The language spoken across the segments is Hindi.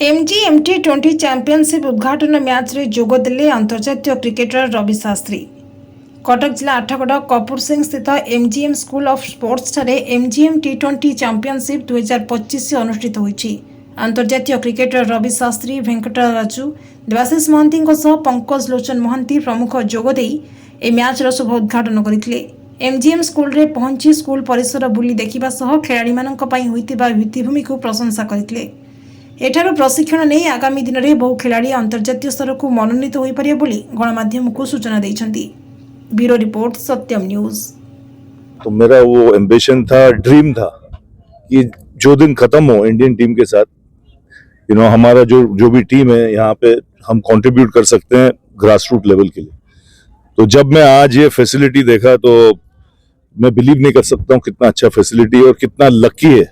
एमजीएमटी T20 चैंपियनशिप उद्घाटन मैच रे जोगदेले अंतर्जातीय क्रिकेटर रवि शास्त्री। कटक जिला आठगड़ कपूर सिंह स्थित एमजीएम स्कूल ऑफ स्पोर्ट्स ठारे एमजीएम T20 चैंपियनशिप 2025 अनुष्ठित होईछि। अंतर्जातीय क्रिकेटर रवि शास्त्री, वेंकटराजू, देवाशीष महांती पंकज लोचन महांती प्रमुख जोगदे ए मैच शुभ उद्घाटन करथिले। एमजीएम स्कूल रे पहुंची स्कूल परिसर बुली देखिबा सह खेलाड़ी मानक पई होइतिबा भित्तिभूमि को प्रशंसा करथिले। एठार प्रशिक्षण नहीं आगामी दिन में बहु खिलाड़ी अंतर्जातीय स्तर को मनोनीत हो पारे बोली गणमाध्यम को सूचना देइछंती। ब्यूरो रिपोर्ट, सत्यम न्यूज। तो मेरा वो एम्बिशन था, ड्रीम था कि जो दिन खत्म हो इंडियन टीम के साथ, हमारा जो भी टीम है यहाँ पे हम कंट्रीब्यूट कर सकते हैं ग्रास रूट लेवल के लिए। तो जब मैं आज ये फैसिलिटी देखा तो मैं बिलीव नहीं कर सकता हूँ कितना अच्छा फैसिलिटी है और कितना लकी है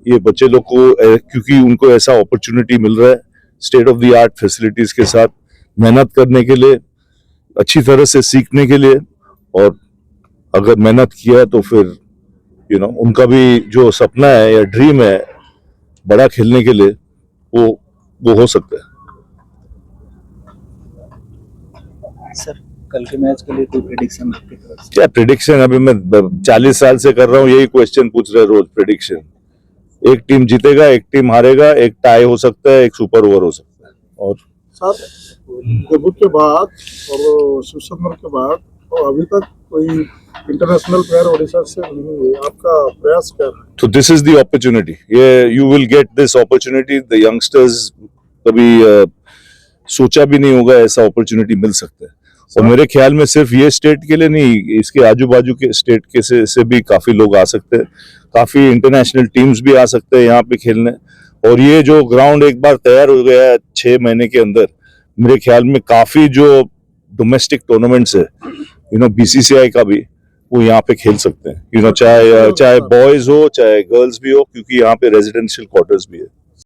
ये बच्चे लोग को, क्योंकि उनको ऐसा अपॉर्चुनिटी मिल रहा है state of the art facilities के साथ मेहनत करने के लिए, अच्छी तरह से सीखने के लिए। और अगर मेहनत किया तो फिर उनका भी जो सपना है या ड्रीम है बड़ा खेलने के लिए, वो हो सकता है। सर, कल के मैच के लिए कोई प्रेडिक्शन आपकी तरफ से? क्या प्रेडिक्शन? अभी मैं 40 साल से कर रहा हूँ, यही क्वेश्चन पूछ रहे रोज। प्रेडिक्शन, एक टीम जीतेगा, एक टीम हारेगा, एक टाई हो सकता है, एक सुपर ओवर हो सकता है। और सर, डेब्यू के बाद और शिवचंद्र के बाद तो अभी तक कोई इंटरनेशनल प्लेयर ओडिशा से नहीं हुए, आपका प्रयास क्या है? तो दिस इज द अपॉर्चुनिटी, ये you will get this opportunity. The youngsters कभी सोचा भी नहीं होगा ऐसा अपॉर्चुनिटी मिल सकता है। और मेरे ख्याल में सिर्फ ये स्टेट के लिए नहीं, इसके आजू बाजू के स्टेट के से भी काफी लोग आ सकते हैं, काफी इंटरनेशनल टीम्स भी आ सकते हैं यहाँ पे खेलने। और ये जो ग्राउंड एक बार तैयार हो गया है 6 महीने के अंदर, मेरे ख्याल में काफी जो डोमेस्टिक टूर्नामेंट्स है बीसीसीआई का भी, वो यहाँ पे खेल सकते हैं। चाहे बॉयज हो चाहे गर्ल्स भी हो, क्योंकि यहाँ पे रेजिडेंशियल क्वार्टर्स भी है।